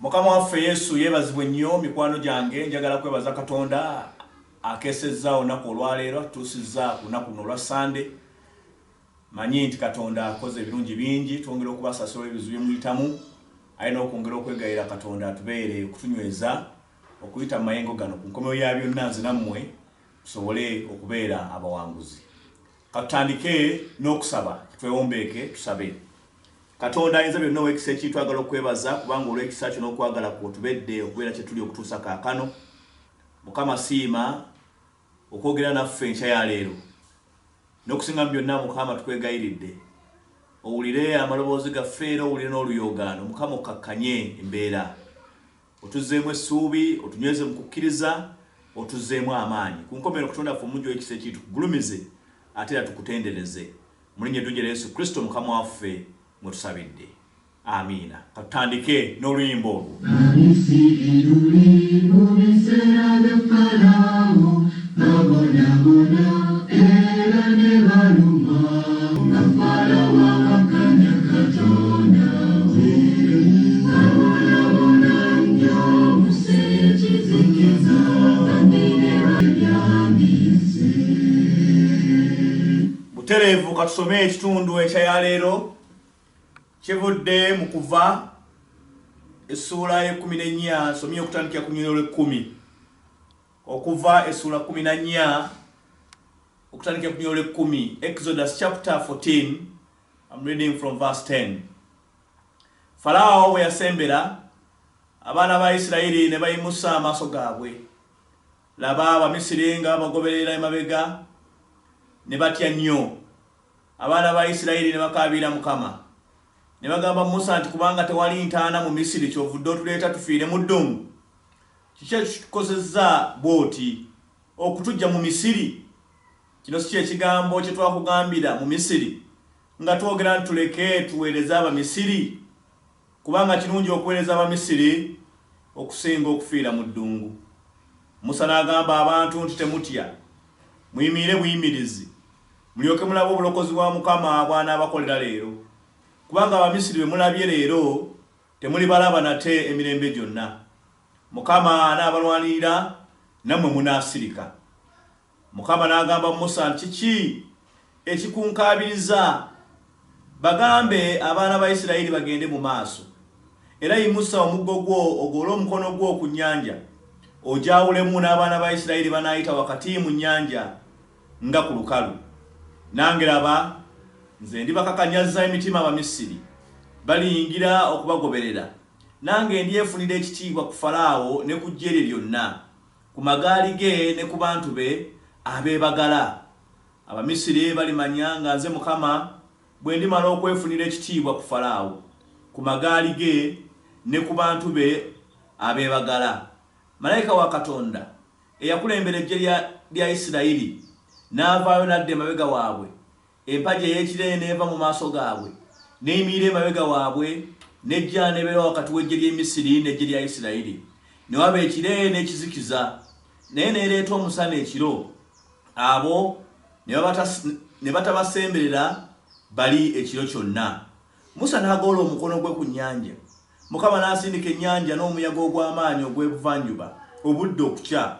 Mukama waffe Yesu yebazibwe nnyo mikwano gyange njagala kwebaza Katonda akesezza olunaku olwaleero tusizza ku lunaku luno olwa Sande. Manyi nti Katonda akoze ebirungi bingi twongera okubasasula ebizibu byemuyitamu ayina okwongera okwegayira Katonda atubeere okutunyweza okuyita mu mayengo gano ku nkomero ya byonna nze nammwe tusobole okubeera abawanguzi. Katutandike n'okusaba twewombeeke tusabe. Katonda ayinza byonna ow'ekisa ekintu twagala okwebaza kubanga olw'ekisa kyo n'okwagala kw'otubedde okubeera kye tuli okutuusa kaakano. Mukama siima okwogera naffe enkya ya leero. N'okusinga mu byonna Mukama tukwegayiridde. Owulire amaloboozi gaffe era owulire n'oluyoogaano. Mukama okkakkanye embeera. Otuzzeemu essuubi, otunyweze mu kukkiriza, otuzzeemu amaanyi. Ku nkomero Katonda ffe omujju w'ekisa ekintu tugulumize ate era tukutendereze. Mu linnya eddungi erya Yesu Kristo Mukama waffe mwe tusabidde. Amiina. Katutandike n'oluyimba olwo. Butereevu katusome ekitundu ekya ya leero kivudde mu Kuva essuula ye-14 nsomye okutandikira ku nnyololo 10. Okuva essuula 14 okutandikira ku nnyololo 10. Exodus chapter 14. I'm reading from verse 10. Falaawo bwe yasembera abaana ba Isirayiri ne bayimusa amaaso gaabwe. Laba Abamisiri nga bagoberera emabega ne batya nnyo. Abaana ba Isirayiri ne bakaabira Mukama. Ne bagamba Musa nti kubanga tewali ntaana mu Misiri kyovudde otuleeta tufiire mu ddungu. Kiki ekitukozezza bw'oti okutujja mu Misiri? Kino si kye kigambo kye twakugambira mu Misiri nga twogera nti tuleke tuweereze Abamisiri? Kubanga kirungi okuweereza Abamisiri okusinga okufiira mu ddungu. Musa n'agamba abantu nti temutya, muyimire buyimirizi, mulyoke mulabe obulokozi bwa Mukama bw'anaabakolera leero. Kubanga Abamisiri bwe mulabye leero temulibalaba nate emirembe gyonna. Mukama anaabalwanirira nammwe munaasirika. Mukama n'agamba Musa nti kiki ekikunkaabiriza? Bagambe abaana ba Isirayiri bagende mu maaso. Era yimusa omuggo gwo ogole omukono gwo ku nnyanja, ojaawulemu n'abaana ba Isirayiri banaayita wakati mu nnyanja nga ku lukalu. Nange laba nze ndibakakanyaza emitima Abamisiri, baliyingira okubagoberera. Nange ndyefunira ekitiibwa ku Falaawo ne ku ggye lye lyonna, ku magaali ge ne ku bantu be abeebagala. Abamisiri balimanya nga nze Mukama bwe ndimala okwefunira ekitiibwa ku Falaawo, ku magaali ge ne ku bantu be abeebagala. Malayika wa Katonda eyakulembera eggye lya Isirayiri n'avaayo n'adda emabega waabwe. Empagi ey'ekire n'eva mu maaso gaabwe, n'eyimirira emabega waabwe, n'ejja n'ebeera wakati w'eggye ly'e Misiri n'eggye lya Isirayiri. Ne waba ekire n'ekizikiza, naye n'ereeta omusana ekiro. Abo ne batabasemberera bali ekiro kyonna. Musa n'agoola omukono gwe ku nnyanja. Mukama n'asindika ennyanja n'omuyaga ogw'amaanyi ogw'ebuvanjuba obudde okukya.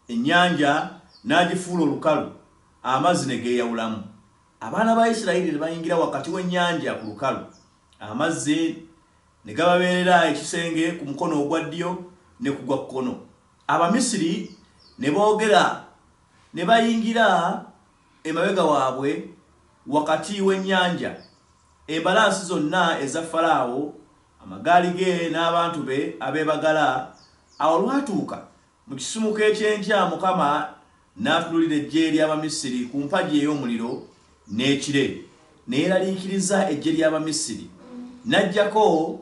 Ennyanja n'agifuula olukalu, amazzi ne geeyawulamu. Abaana ba Isirayiri ne bayingira wakati w'ennyanja ku lukalu. Amazzi ne gababeerera ekisenge ku mukono ogwa ddyo ne ku gwa kkono. Abamisiri ne boogera ne bayingira emabega waabwe wakati w'ennyanja. Embalansi zonna eza Falaawo, amagaali ge n'abantu be abeebagala. Awo lwatuuka mu kisumuka ekyenkya Mukama n'atululira eggye ly'Abamisiri ku mpagi ey'omuliro n'ekire, neeraliikiriza eggye ly'Abamisiri. N'aggyako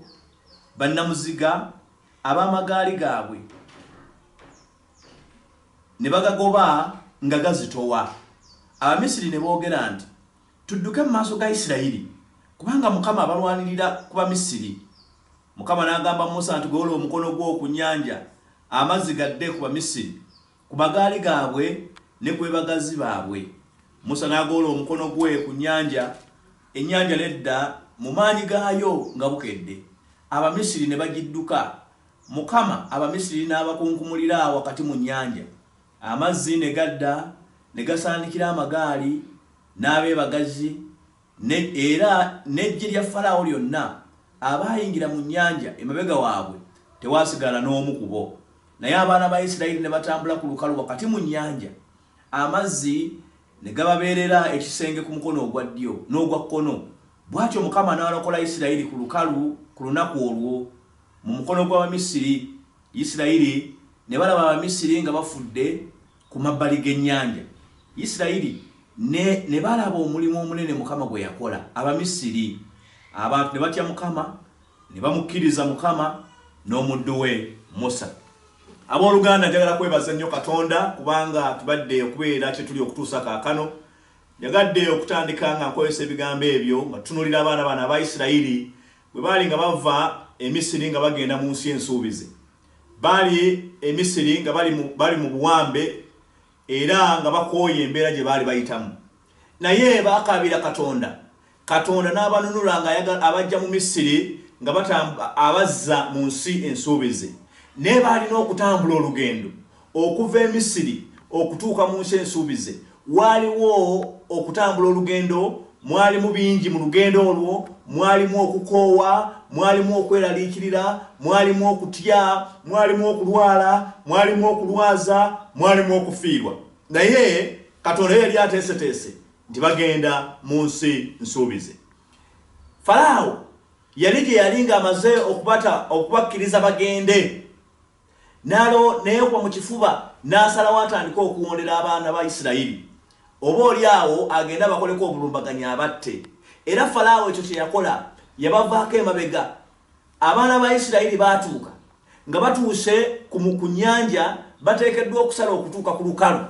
bannamuziga ab'amagaali gaabwe ne bagagoba nga gazitowa. Abamisiri ne boogera nti tudduke mu maaso ga Isirayiri kubanga Mukama abalwanirira ku Bamisiri. Mukama n'agamba Musa nti goola omukono gwo ku nnyanja, amazzi gadde ku Bamisiri, ku magaali gaabwe ne ku bebagazi baabwe. Musa n'agoola omukono gwe ku nnyanja, ennyanja nedda mu maanyi gaayo nga bukedde. Abamisiri ne bagidduka. Mukama Abamisiri n'abakunkumulira wakati mu nnyanja. Amazzi ne gadda ne gasaanikira amagaali n'abeebagazi era n'eggye lya Falaawo lyonna abaayingira mu nnyanja emabega waabwe tewaasigala n'omu ku bo. Naye abaana ba Isirayiri ne batambula ku lukalu wakati mu nnyanja. Amazzi ne gababeerera ekisenge ku mukono ogwa ddyo n'ogwa kkono. Bw'atyo Mukama n'alokola Isirayiri ku lukalu ku lunaku olwo mu mukono gw'Abamisiri. Isirayiri ne balaba Abamisiri nga bafudde ku mabbali g'ennyanja. Isirayiri ne balaba omulimu omunene Mukama gwe yakola. Abamisiri abantu ne batya Mukama ne bamukkiriza Mukama n'omuddu we Musa. Abooluganda njagala kwebaza nnyo Katonda kubanga tubadde okubeera kye tuli okutuusa kaakano. Njagadde okutandika nga nkozesa ebigambo ebyo nga tutunulira abaana bano aba Isirayiri bwe baali nga bava e Misiri nga bagenda mu nsi ensuubize. Baali e Misiri nga bali mu buwambe era nga bakooye embeera gye baali bayitamu. Naye baakaabira Katonda. Katonda n'abanunula nga abajja mu Misiri nga abazza mu nsi ensuubize. Ne balina okutambula olugendo okuva e Misiri okutuuka mu nsi ensuubize. Waliwo okutambula olugendo, mwalimu bingi mu lugendo olwo, mwalimu okukoowa, mwalimu okweraliikirira, mwalimu okutya, mwalimu okulwala, mwalimu okulwaza, mwalimu okufiirwa. Naye Katonda yali ateeseteese nti bagenda mu nsi nsuubize. Falaawo yali gye yali ng'amaze okubakkiriza bagende. Neekwa mu kifuba n'asalawo atandika okuwondera abaana ba Isirayiri. Oba oli awo agenda bakoleko obulumbaganya abatte. Era Falaawo ekyo kye yakola yabavaako emabega. Abaana ba Isirayiri baatuuka nga batuuse ku nnyanja bateekeddwa okusala okutuuka ku lukalu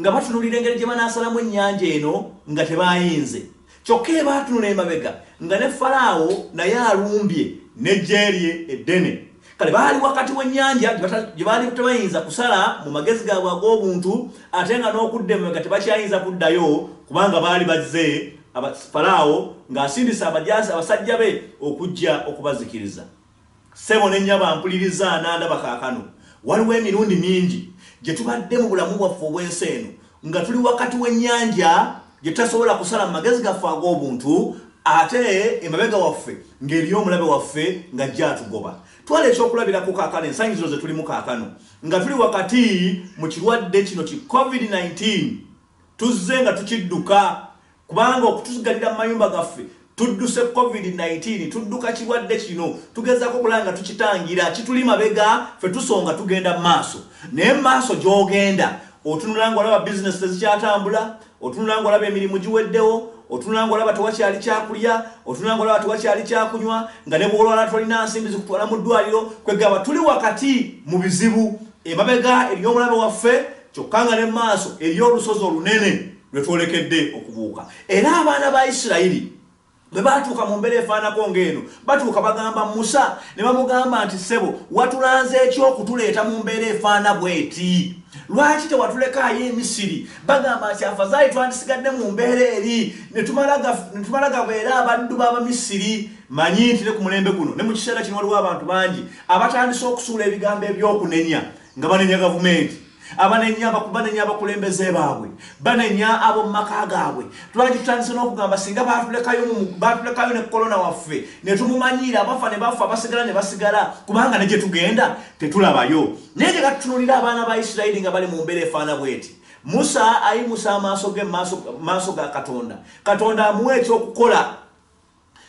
nga batunulira engeri gye banaasalamu ennyanja eno nga tebaayinze. Kyokka baatunula emabega nga ne Falaawo naye alumbye n'eggye lye eddene. Kale baali wakati w'ennyanja gye baali tebayinza kusala mu magezi gaabwe ag'obuntu ate nga n'okudda emabega tebakyayinza kuddayo kubanga baali bazze Falaawo ng'asindisa abasajja be okujja okubazikiriza. Ssebo ne nnyabo bampuliriza n'andaba kaakano. Waliwo emirundi mingi gye tubadde mu bulamu bwaffe obw'ensi eno nga tuli wakati w'ennyanja gye tutasobola kusala mu magezi gaffe ag'obuntu ate emabega waffe ng'eriyo omulabe waffe ng'ajja atugoba. Twala ekyokulabirako kaakano ensangi zino ze tulimu kaakano nga tuli wakati mu kirwadde kino ki COVID-19 tuzze nga tukidduka kubanga okutusigalira mu mayumba gaffe tudduse COVID-19 tudduka kirwadde kino tugezaako okulaba nga tukitangira kituli mabega ffe tusonga tugenda mu maaso. Naye mu maaso gy'ogenda otunula ng'olaba bizinesi tezikyatambula, otunula ng'olaba emirimu giweddewo, otunula ng'olaba tewakyali kyakulya, otunula ng'olaba tewakyali kyakunywa, nga ne bw'olwala tolina nsimbi zikutwala mu ddwaliro. Kwegamba tuli wakati mu bizibu. Emabega eriyo omulabe waffe kyokka nga ne maaso eriyo olusozi olunene lwe twolekedde okubuuka. Era abaana ba Isirayiri bwe baatuuka mu mbeera efaanako ng'eno batuuka bagamba Musa ne bamugamba nti ssebo watulanze ekyokutuleeta mu mbeera efaana bw'eti? Lwaki tewatulekaayo e Misiri? Bagamba nti afazaayi twandisigadde mu mbeera eri ne tumala gabeera abaddu b'Abamisiri. Manyi nti ne ku mulembe guno ne mu kiseera kino waliwo abantu bangi abatandise okusuula ebigambo ebyokunenya nga banenya gavumenti, abanenya abakulembeze baabwe, banenya abo mu maka gaabwe. Lwaki tutandise n'okugamba singa baatulekayo ne kolona waffe ne tumumanyiira abafa ne bafa abasigala ne basigala kubanga ne gye tugenda tetulabayo. Naye gye gatutunulira abaana ba Isirayiri nga bali mu mbeera efaana bw'eti. Musa ayimusa amaaso ge maaso ga Katonda. Katonda amuwa ekyokukola.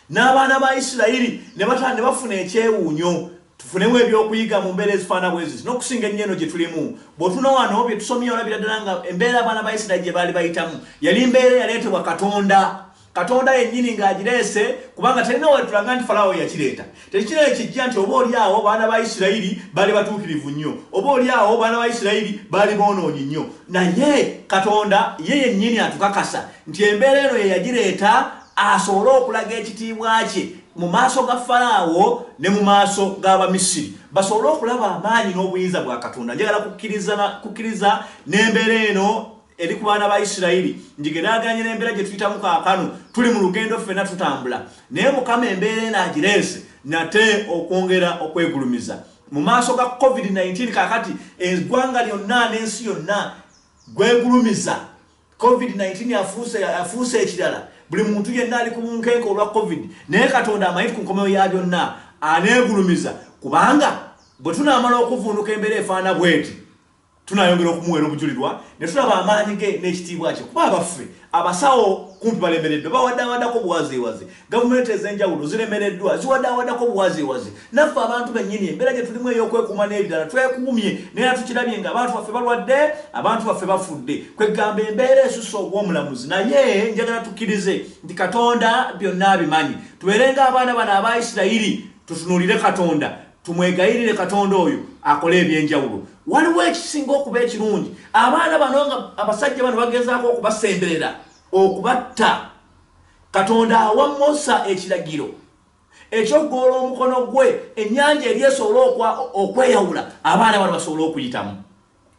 N'abaana ba Isirayiri ne bafuna ekyewuunyo. Tufunemu ebyokuyiga mu mbeera ezifaana bwezi n'okusinga ennyo eno gye tulimu. Bw'otuna wano bye tusomye olabira ddala nga embeera abaana ba Isirayiri gye baali bayitamu yali mbeera yaleetebwa Katonda. Katonda yennyini ng'agireese kubanga talina wetulanga nti Falaawo yakireeta. Tekirere kijja nti oba oli awo baana ba Isirayiri baali batuukirivu nnyo, oba oli awo baana ba Isirayiri baali boonoonyi nnyo. Naye Katonda ye yennyini atukakasa nti embeera eno ye yagireeta asobole okulaga ekitiibwa kye mu maaso ga Falaawo ne mu maaso g'Abamisiri basobole okulaba amaanyi n'obuyinza bwa Katonda. Njagala kukkiriza n'embeera eno eri ku baana ba Isirayiri njigeraganye n'embeera gye tuyitamu kaakano tuli mu lugendo ffenna tutambula. Naye Mukama embeera eno agireese nate okwongera okwegulumiza mu maaso ga COVID-19 kakati eggwanga lyonna n'ensi yonna gwegulumiza. COVID-19 afuuse ekirala buli muntu yenna ali ku bunkenke olwa COVID naye Katonda amanyi ku nkomeyo ya byonna aneegulumiza kubanga bwe tunaamala okuvuunuka embeera efaana bweti tunayongera okumuweera obujulirwa ne tulaba amaanyi ge n'ekitiibwa kye kuba abaffe abasawo kumpi balemereddwa bawaddawaddako buwazeewaze gavumenti ez'enjawulo ziremereddwa ziwaddawaddako buwazeewaze naffe abantu bennyini embeera gye tulimu ey'okwekuuma n'ebirala twekuumye naye tukirabye nga abantu baffe balwadde abantu baffe bafudde kwegamba embeera esusse obw'omulamuzi naye njagala tukkirize nti Katonda byonna abimanyi tubeerenga abaana bano aba Isirayiri tutunuulire Katonda tumwegayirire Katonda oyo akole ebyenjawulo. Waliwo ekisinga okuba ekirungi abaana bano nga abasajja bano bagezaako okubasemberera okubatta. Katonda awa Musa ekiragiro eky'oggoola omukono gwe ennyanja eri esobola okweyawula abaana bano basobola okuyitamu.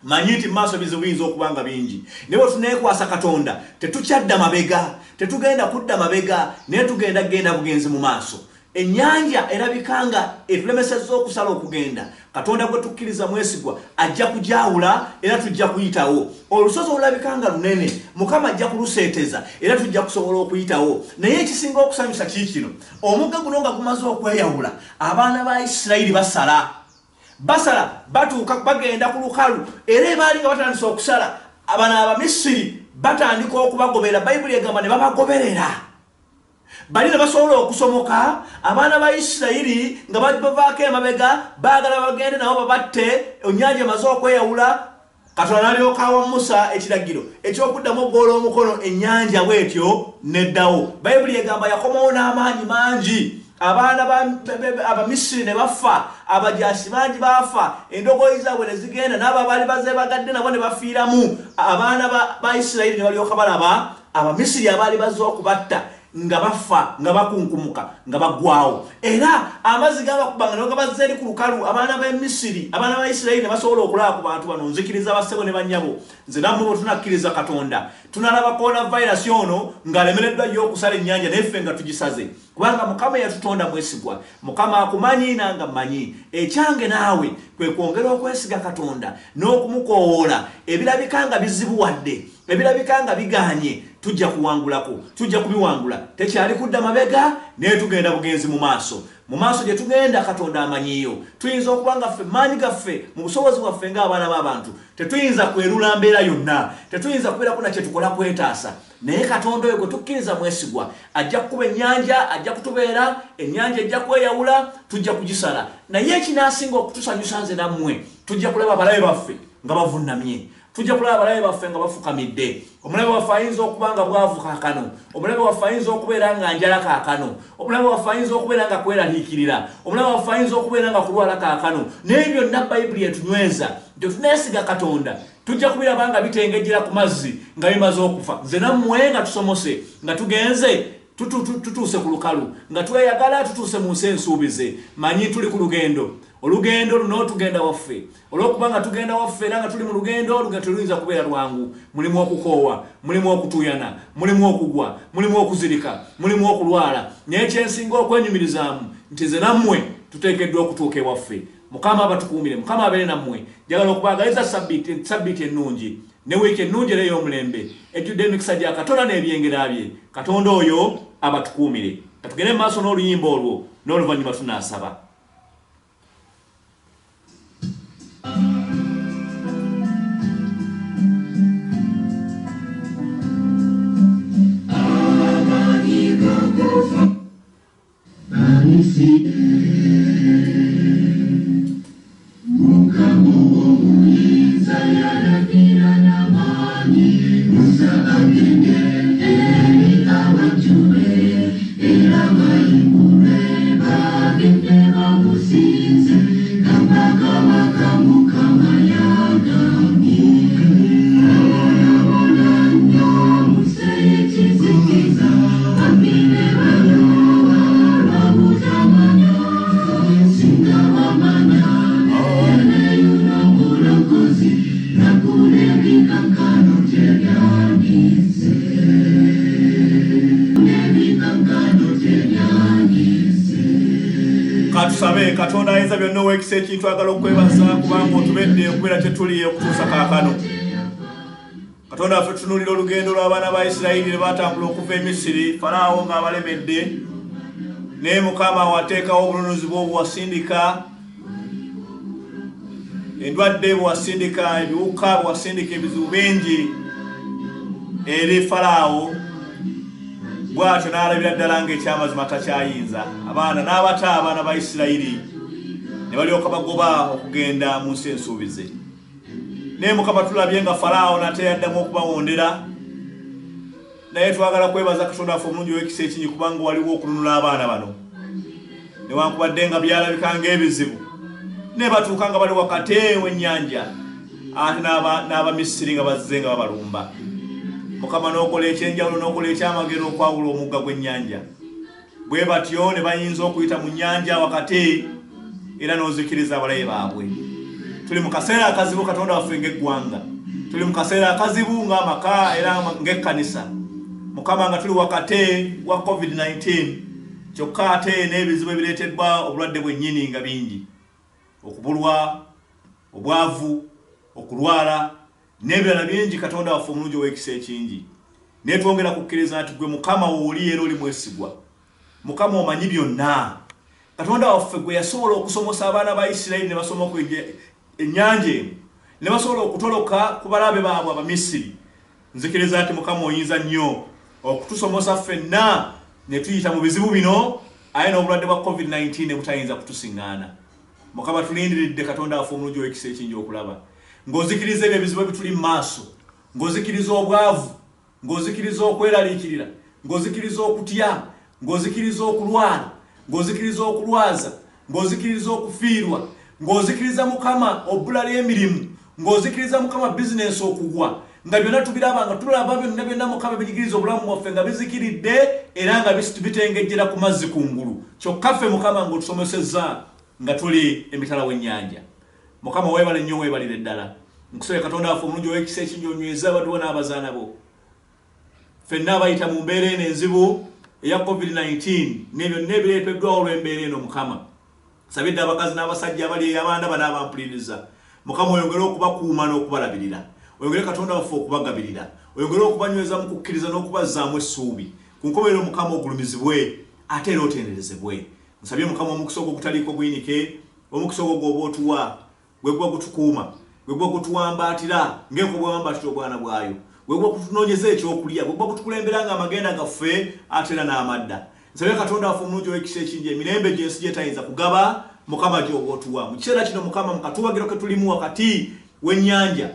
Manyi nti maaso bizibu biyinza okuba nga bingi naye bwe tuneekwasa Katonda tetukyadda mabega tetugenda kudda mabega naye tugenda bugenzi mu maaso. Ennyanja erabikanga etulemesezza okusala okugenda Katonda gwe tukkiriza mwesigwa ajja kujaawula era tujja kuyitawo. Olusozi olulabikanga lunene Mukama ajja kuluseeteza era tujja kusobola okuyitawo. Naye ekisinga okusanyusa kiikino omugga guno nga gumaze okweyawula abaana ba Isirayiri basala batuuka bagenda ku lukalu era baali nga batandise okusala abana Abamisiri batandika okubagobera. Bayibuli egamba ne babagoberera bali ne basobola okusomoka abaana ba Isirayiri nga bavaako emabega baagala bagende nabo babatte ennyanja emaze okweyawula. Katonda n'alyoka awa Musa ekiragiro eky'okuddamu oggoola omukono ennyanja bw'etyo neddawo. Bayibuli egamba yakomawo n'amaanyi mangi abaana Abamisiri ne bafa abajaasi bangi baafa endogoyi zaabwe ne zigenda n'abo abaali bazeebagadde nabo ne bafiiramu. Abaana ba Isirayiri ne balyoka balaba Abamisiri abaali bazze okubatta nga bafa nga bakunkumuka nga bagwawo era amazzi gabakubanga ne gabazze eri ku lukalu. Abaana ba Misiri abaana ba Isirayiri ne basobola okulaba ku bantu bano. Nzikiriza bassebo ne bannyabo nze nammwe bwe tunakkiriza Katonda tunalaba coronavirus ono ng'alemereddwa yo okusala ennyanja naye ffe nga tugisaze kubanga Mukama yatutonda mwesigwa. Mukama akumanyi nanga mmanyi. Ekyange naawe kwe kwongera okwesiga Katonda n'okumukoowoola ebirabika nga bizibuwadde ebirabika nga biganye tujja kuwangulako tujja kubiwangula. Tekyali kudda mabega naye tugenda bugenzi mu maaso gye tugenda Katonda amanyiyo. Tuyinza okuba nga ffe maanyi gaffe mu busobozi bwaffe ng'abaana b'abantu tetuyinza kwerula mbeera yonna tetuyinza kubeerako na kye tukola kwetaasa naye Katonda oyo gwe tukkiriza mwesigwa ajja kukuba ennyanja ajja kutubeera ennyanja ejja kweyawula tujja kugisala. Naye ekinaasinga okutusanyusa nze nammwe tujja kulaba abalabe baffe nga bavunnamye tujja kulaba abalabe baffe nga bafukamidde. Omulabe waffe ayinza okuba nga bwavu kaakano omulabe waffe ayinza okubeera nga njala kaakano omulabe waffe ayinza okubeera nga kweraliikirira omulabe waffe ayinza okubeera nga kulwala kaakano naye byonna Bayibuli etunyweza nti tuneesiga Katonda tujja kubiraba nga bitengejjera ku mazzi nga bimaze okufa. Nze nammwe nga tusomose nga tugenze tutuuse ku lukalu nga tweyagala tutuuse mu nsi ensuubize. Manyi tuli ku lugendo olugendo luno tugenda waffe olw'okubanga tugenda waffe era nga tuli mu lugendo teluyinza kubeera lwangu. Mulimu okukoowa mulimu okutuyana mulimu okugwa mulimu okuzirika mulimu okulwala naye ekyensinga okwenyumirizaamu nti nze nammwe tuteekeddwa okutuuka ewaffe. Mukama abatukuumire Mukama abeere nammwe. Njagala okubaagaliza sabbiiti ennungi ne wiiki ennungi era ey'omulembe ejjudde emikisa gya Katonda n'ebyengera bye. Katonda oyo abatukuumire. Katugende mu maaso n'oluyimba olwo n'oluvannyuma tunaasaba. ayinza byonna ow'ekisa ekintu agala okwebaza kubanga otubedde okubeera tetuli okutuusa kaakano. Katonda waffe tutunuulira olugendo lw'abaana ba Isirayiri ne batambula okuva e Misiri, Falaawo ng'abalemedde, naye Mukama wateekawo obununuzi bwe bwasindika, endwadde bwasindika, ebiwuka bwasindika, ebizibu bingi eri Falaawo. Bw'atyo n'alabira ddala ng'ekyamazima takyayinza. Abaana ba Isirayiri ne balyoka bagoba okugenda mu nsi ensuubize. Naye Mukama tulabye nga Falaawo nate yaddamu okubawondera, naye twagala kwebaza Katonda waffe omulungi ow'ekisa ekingi kubanga waliwo okununula abaana bano. Newankubadde nga byalabika ng'ebizibu, ne batuuka nga bali wakati w'ennyanja, ate n'Abamisiri nga bazze nga babalumba. Mukama n'okola ekyenjawulo n'okola ekyamagero okwawula omugga gw'ennyanja. Bwe batyo ne bayinza okuyita mu nnyanja wakati era n'ozikiriza abalabe baabwe. Tuli mu kaseera akazibu Katonda waffe ng'eggwanga. Tuli mu kaseera akazibu ng'amaka era ng'ekkanisa. Mukama nga tuli wakati wa COVID-19, kyokka ate n'ebizibu ebireeteddwa obulwadde bwennyini nga bingi. Okubulwa, obwavu, okulwala, n'ebirala bingi Katonda waffe omulungi ow'ekisa ekingi. Naye twongera kukkiriza nti gwe Mukama w'oli era oli mwesigwa. Mukama omanyi byonna. Katonda waffe gwe yasobola okusomosa abaana ba Isirayiri ne basomoka ennyanja eno, ne basobola okutoloka ku balabe baabwe Abamisiri. Nzikiriza nti Mukama oyinza nnyo okutusomosa ffenna ne tuyita mu bizibu bino, aye n'obulwadde bwa COVID-19 ne butayinza kutusiŋŋaana. Mukama tulindiridde Katonda waffe omulungi ow'ekisa ekingi okulaba ng'ozikiriza ebyo ebizibu ebituli mu maaso, ng'ozikiriza obwavu, ng'ozikiriza okweraliikirira, ng'ozikiriza okutya, ng'ozikiriza okulwala, ng'ozikiriza okulwaza, ng'ozikiriza okufiirwa, ng'ozikiriza Mukama obbula ly'emirimu, ng'ozikiriza Mukama bizinensi okugwa, nga byonna tubiraba nga tulaba byonna Mukama binyigiriza obulamu bwaffe nga bizikiridde era nga bitengejjera ku mazzi kungulu. Kyokka ffe Mukama ng'otusomesezza nga tuli emitala w'ennyanja. Mukama weebale nnyo, weebalire ddala. Nkusabye Katonda waffe omulungi ow'ekisa ekingi onyweza abadduwo n'abazaana bo. Ffenna abayita mu mbeera eno enzibu eya COVID-19 n'ebyo n'ebireeteddwawo olw'embeera eno Mukama. Nsabidde abakazi n'abasajja abali abaana bano abampuliriza. Mukama oyongere okubakuuma n'okubalabirira. Oyongere Katonda waffe okubagabirira. Oyongere okubanyweza mu kukkiriza n'okubazzaamu essuubi. Ku nkomerero Mukama ogulumizibwe ate era otenderezebwe. Nsabye Mukama omukisa ogwo ogutaliiko buyinike, omukisa ogwo gw'oba otuwa, gwe gwa gutukuuma, gwe gwa gutuwambaatira ng'enko bw'ewambaatira obwana bwayo, gwe gwa kutunoonyeza ekyokulya, gwe gwa kutukulembera ng'amagenda gaffe ate era n'amadda. Nsabye Katonda waffe omulungi ow'ekisa ekingi emirembe gy'ensi gyetayinza kugaba, Mukama gy'oba otuwa. Mu kiseera kino Mukama mu katuubagiro ke tulimu wakati w'ennyanja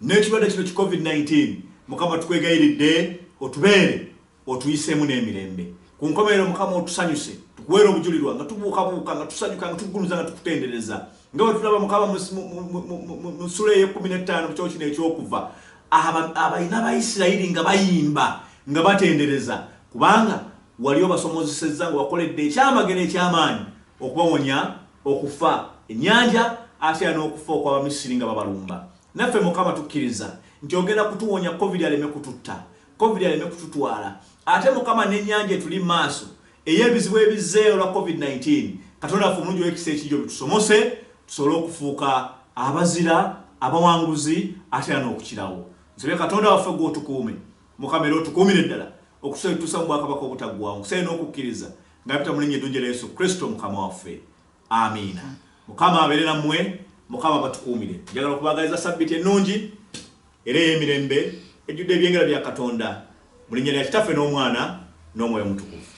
n'ekirwadde kino ki COVID-19, Mukama tukwegayiridde otubeere otuyiseemu n'emirembe. Ku nkomerero Mukama otusanyuse, tukuweera obujulirwa nga tubuukabuuka, nga tusanyuka, nga tukugulumiza, nga tukutendereza. Nga bwe tulaba Mukama mu ssula ey'e15 mu kyo kino ekyokuva, abalina ba Isirayiri nga bayimba, nga batendereza, kubanga wali obasomozesezza nga wakoledde ekyamagero eky'amaanyi okubawonya okufa ennyanja ate n'okufa okw'Abamisiri nga babalumba. Naffe Mukama tukkiriza nti ogenda kutuwonya COVID aleme kututta, COVID aleme kututwala. Ate Mukama n'ennyanja etuli mu maaso ey'ebizibu ebizze olwa COVID-19, Katonda waffe omulungi ow'ekisa ekingi bitusomose tusobole okufuuka abazira, abawanguzi ate n'okukirawo. Nsabye Katonda waffe gw'otukuume, Mukama era otukuumire ddala okusobola okutuusa mu bwakabaka obutaggwaawo, nkusabye n'okukkiriza nga bita mu linnya eddungi lya Yesu Kristo Mukama waffe. Amiina. Mukama abeere nammwe, Mukama batukuumire. Njagala okubaagaliza Ssabbiiti ennungi era ey'emirembe ejjudde ebyengera bya Katonda mu linnya lya Kitaffe n'Omwana n'Omwoyo Omutukuvu.